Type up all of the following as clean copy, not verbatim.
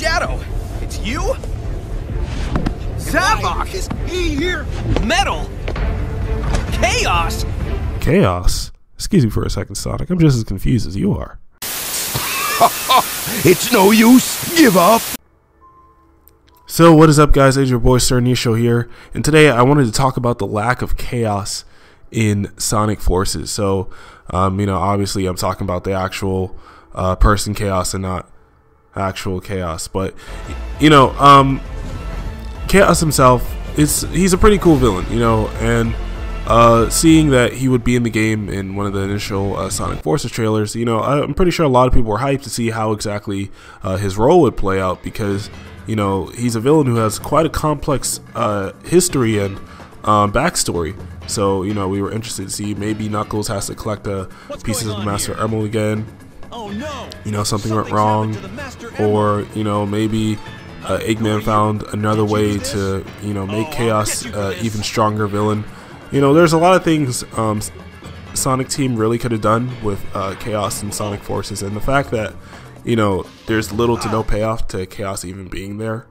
Shadow, it's you? Zavok, is he here? Metal? Chaos? Chaos? Excuse me for a second, Sonic. I'm just as confused as you are. It's no use. Give up. So what is up, guys? It's your boy Sir Nisho here, and today I wanted to talk about the lack of chaos in Sonic Forces. So, obviously I'm talking about the actual person chaos and not actual chaos, but Chaos himself, he's a pretty cool villain, and seeing that he would be in the game in one of the initial Sonic Forces trailers, I'm pretty sure a lot of people were hyped to see how exactly his role would play out, because he's a villain who has quite a complex history and backstory. So we were interested to see maybe Knuckles has to collect pieces of the Master Emerald again. Oh no! Something went wrong, or maybe Eggman found another way to make Chaos even stronger villain. There's a lot of things Sonic Team really could have done with Chaos and Sonic Forces, and the fact that there's little to no payoff to Chaos even being there,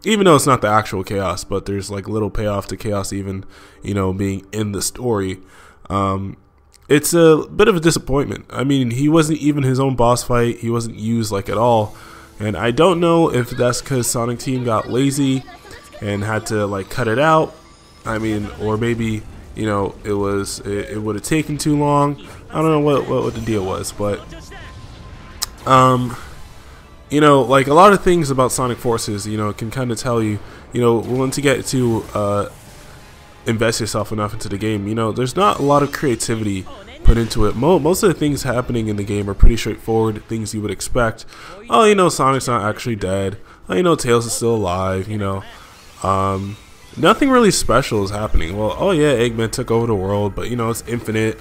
even though it's not the actual Chaos, but there's like little payoff to Chaos even being in the story. It's a bit of a disappointment. I mean, he wasn't even his own boss fight. He wasn't used like at all, and I don't know if that's because Sonic Team got lazy and had to like cut it out. I mean, or maybe it would have taken too long. I don't know what the deal was, but like a lot of things about Sonic Forces, can kind of tell you, once you get to invest yourself enough into the game, there's not a lot of creativity put into it. Most of the things happening in the game are pretty straightforward, things you would expect. Oh, Sonic's not actually dead. Oh, Tails is still alive. Nothing really special is happening. Well, oh yeah, Eggman took over the world, but it's Infinite.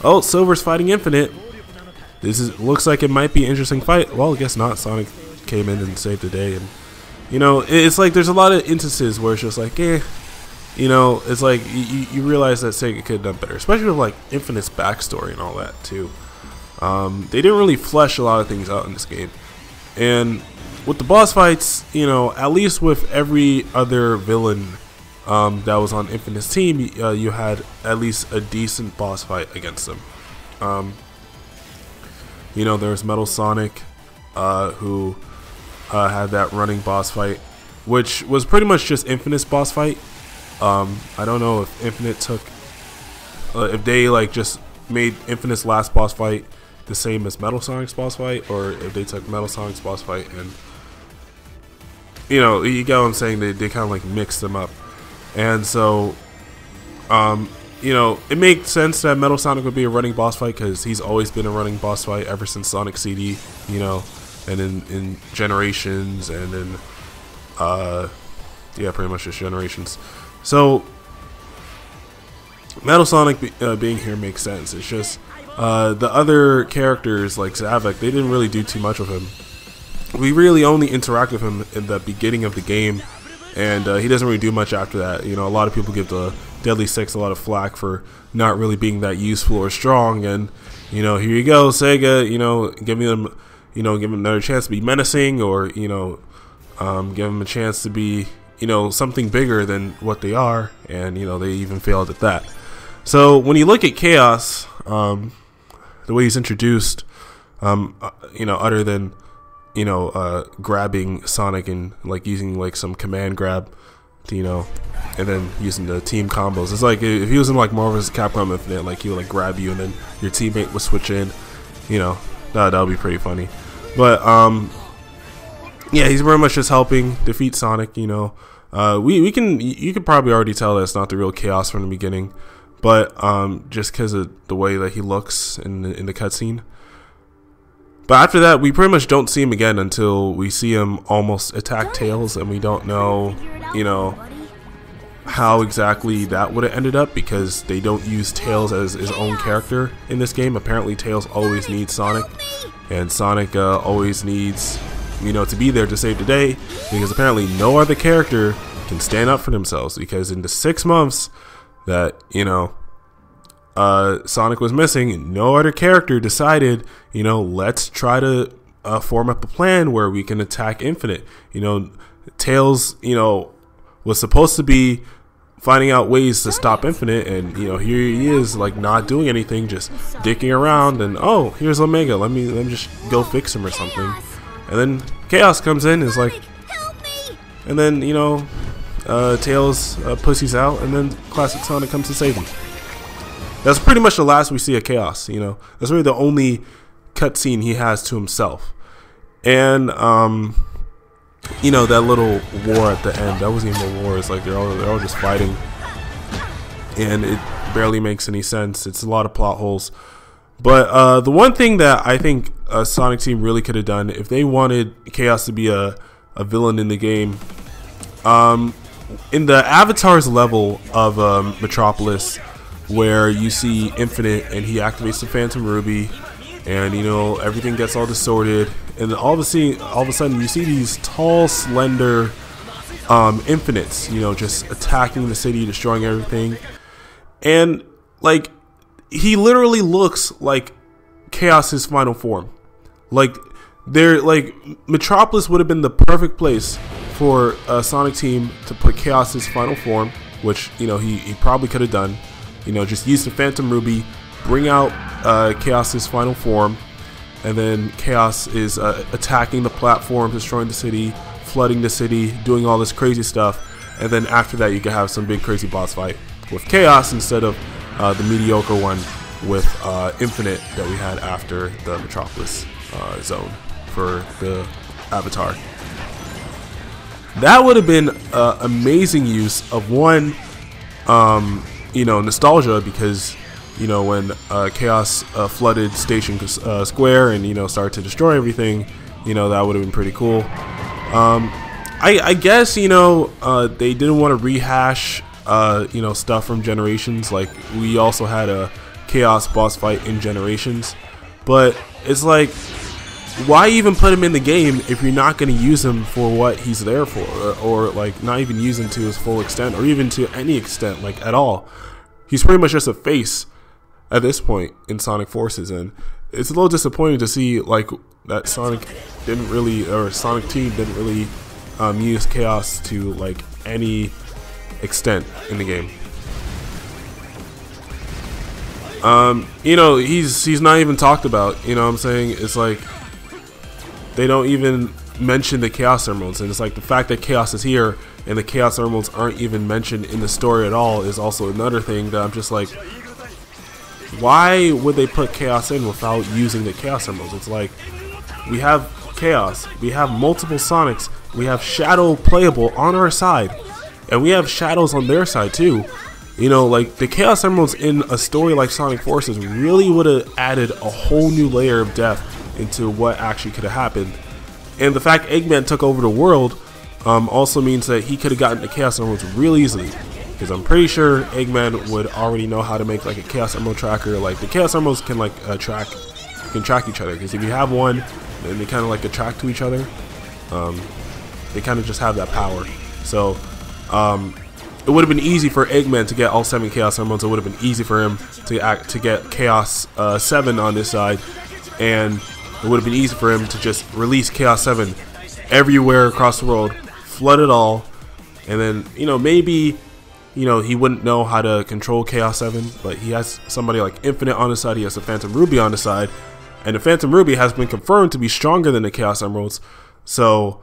Oh, Silver's fighting Infinite. Looks like it might be an interesting fight. Well, I guess not. Sonic came in and saved the day, and it's like there's a lot of instances where it's just like, it's like you realize that Sega could have done better, especially with like Infinite's backstory and all that too. They didn't really flesh a lot of things out in this game, and with the boss fights, at least with every other villain that was on Infinite's team, you had at least a decent boss fight against them. There was Metal Sonic, who had that running boss fight, which was pretty much just Infinite's boss fight. I don't know if Infinite took, if they like just made Infinite's last boss fight the same as Metal Sonic's boss fight, or if they took Metal Sonic's boss fight and you get what I'm saying, they kind of like mixed them up. And so it makes sense that Metal Sonic would be a running boss fight, because he's always been a running boss fight ever since Sonic CD, and in Generations, and in yeah, pretty much just Generations. So Metal Sonic being here makes sense. It's just the other characters like Zavok, they didn't really do too much with him. We really only interact with him in the beginning of the game, and he doesn't really do much after that. A lot of people give the Deadly Six a lot of flack for not really being that useful or strong, and here you go, Sega, giving them, give them another chance to be menacing, or give them a chance to be something bigger than what they are, and they even failed at that. So when you look at Chaos, the way he's introduced, other than grabbing Sonic and like using like some command grab, and then using the team combos. It's like if he was in like Marvel vs. Capcom Infinite, like he would like grab you and then your teammate would switch in. That would be pretty funny. But yeah, he's very much just helping defeat Sonic. You could probably already tell that it's not the real Chaos from the beginning, but just because of the way that he looks in the cutscene. But after that, we pretty much don't see him again until we see him almost attack Tails, and we don't know, how exactly that would have ended up, because they don't use Tails as his own character in this game. Apparently, Tails always needs Sonic, and Sonic always needs, to be there to save the day, because apparently no other character can stand up for themselves, because in the 6 months that, Sonic was missing, no other character decided, let's try to form up a plan where we can attack Infinite. You know, Tails, you know, was supposed to be finding out ways to stop Infinite, and you know, here he is, like, not doing anything, just dicking around, and oh, here's Omega, let me just go fix him or something. And then Chaos comes in and is like, and then, you know, Tails pussies out, and then Classic Sonic comes to save him. That's pretty much the last we see of Chaos. You know, that's really the only cutscene he has to himself. And you know, that little war at the end, that wasn't even a war. It's like they're all just fighting, and it barely makes any sense. It's a lot of plot holes. But the one thing that I think Sonic Team really could have done, if they wanted Chaos to be a villain in the game, in the Avatars level of Metropolis, where you see Infinite and he activates the Phantom Ruby, and you know, everything gets all distorted, and all of a sudden you see these tall, slender Infinites, you know, just attacking the city, destroying everything, and like, he literally looks like Chaos's final form. Like, Metropolis would have been the perfect place for Sonic Team to put Chaos's final form, which, you know, he probably could have done. You know, just use the Phantom Ruby, bring out Chaos's final form, and then Chaos is attacking the platform, destroying the city, flooding the city, doing all this crazy stuff, and then after that you can have some big crazy boss fight with Chaos instead of the mediocre one with Infinite that we had after the Metropolis zone for the Avatar. That would have been amazing use of one, you know, nostalgia, because, you know, when Chaos flooded Station Square and, you know, started to destroy everything, you know, that would have been pretty cool. I guess, you know, they didn't want to rehash you know, stuff from Generations. Like, we also had a Chaos boss fight in Generations, but it's like, why even put him in the game if you're not going to use him for what he's there for, or like not even use him to his full extent, or even to any extent, like at all. He's pretty much just a face at this point in Sonic Forces, and it's a little disappointing to see like that Sonic didn't really, or Sonic Team didn't really use Chaos to like any extent in the game. You know, he's not even talked about, you know what I'm saying? It's like they don't even mention the Chaos Emeralds, and it's like the fact that Chaos is here and the Chaos Emeralds aren't even mentioned in the story at all is also another thing that I'm just like, why would they put Chaos in without using the Chaos Emeralds? It's like, we have Chaos, we have multiple Sonics, we have Shadow playable on our side, and we have Shadows on their side too. You know, like, the Chaos Emeralds in a story like Sonic Forces really would have added a whole new layer of depth into what actually could have happened. And the fact Eggman took over the world also means that he could have gotten the Chaos Emeralds real easily, because I'm pretty sure Eggman would already know how to make like a Chaos Emerald tracker. Like, the Chaos Emeralds can like track each other, because if you have one, then they kind of like attract to each other. They kind of just have that power. So it would have been easy for Eggman to get all 7 Chaos Emeralds. It would have been easy for him to get Chaos 7 on this side, and it would have been easy for him to just release Chaos 7 everywhere across the world, flood it all, and then, you know, maybe, you know, he wouldn't know how to control Chaos 7, but he has somebody like Infinite on his side, he has the Phantom Ruby on the side, and the Phantom Ruby has been confirmed to be stronger than the Chaos Emeralds, so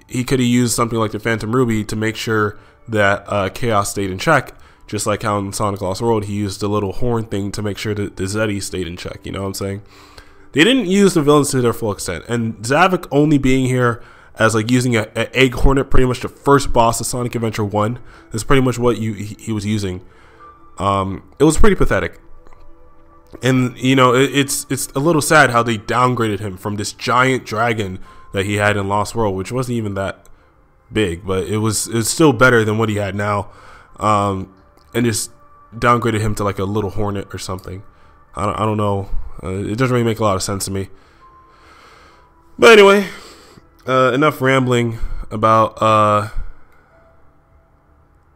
he could have used something like the Phantom Ruby to make sure that Chaos stayed in check, just like how in Sonic Lost World he used the little horn thing to make sure that the Zeddy stayed in check, you know what I'm saying? They didn't use the villains to their full extent, and Zavok only being here as like using an Egg Hornet, pretty much the first boss of Sonic Adventure 1, is pretty much what he was using. It was pretty pathetic, and you know, it's a little sad how they downgraded him from this giant dragon that he had in Lost World, which wasn't even that big, but it was still better than what he had now, and just downgraded him to like a little Hornet or something. I don't know. It doesn't really make a lot of sense to me. But anyway, enough rambling about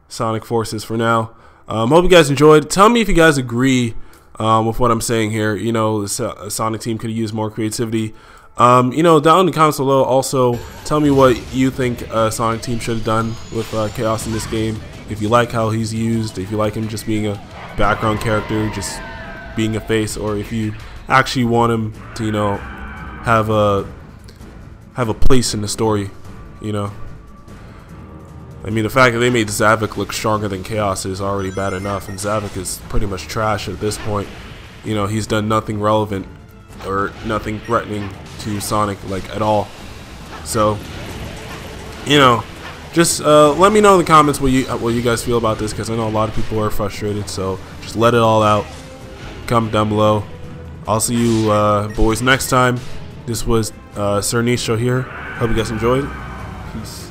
Sonic Forces for now. Hope you guys enjoyed. Tell me if you guys agree with what I'm saying here. You know, the Sonic Team could use more creativity. You know, down in the comments below, also tell me what you think Sonic Team should have done with Chaos in this game. If you like how he's used, if you like him just being a background character, just being a face, or if you actually want him to, you know, have a place in the story, you know. I mean, the fact that they made Zavik look stronger than Chaos is already bad enough, and Zavik is pretty much trash at this point. You know, he's done nothing relevant or nothing threatening to Sonic, like, at all. So, you know, just let me know in the comments what you guys feel about this, because I know a lot of people are frustrated. So just let it all out. Comment down below. I'll see you boys next time. This was Sir Nisho here. Hope you guys enjoyed. Peace.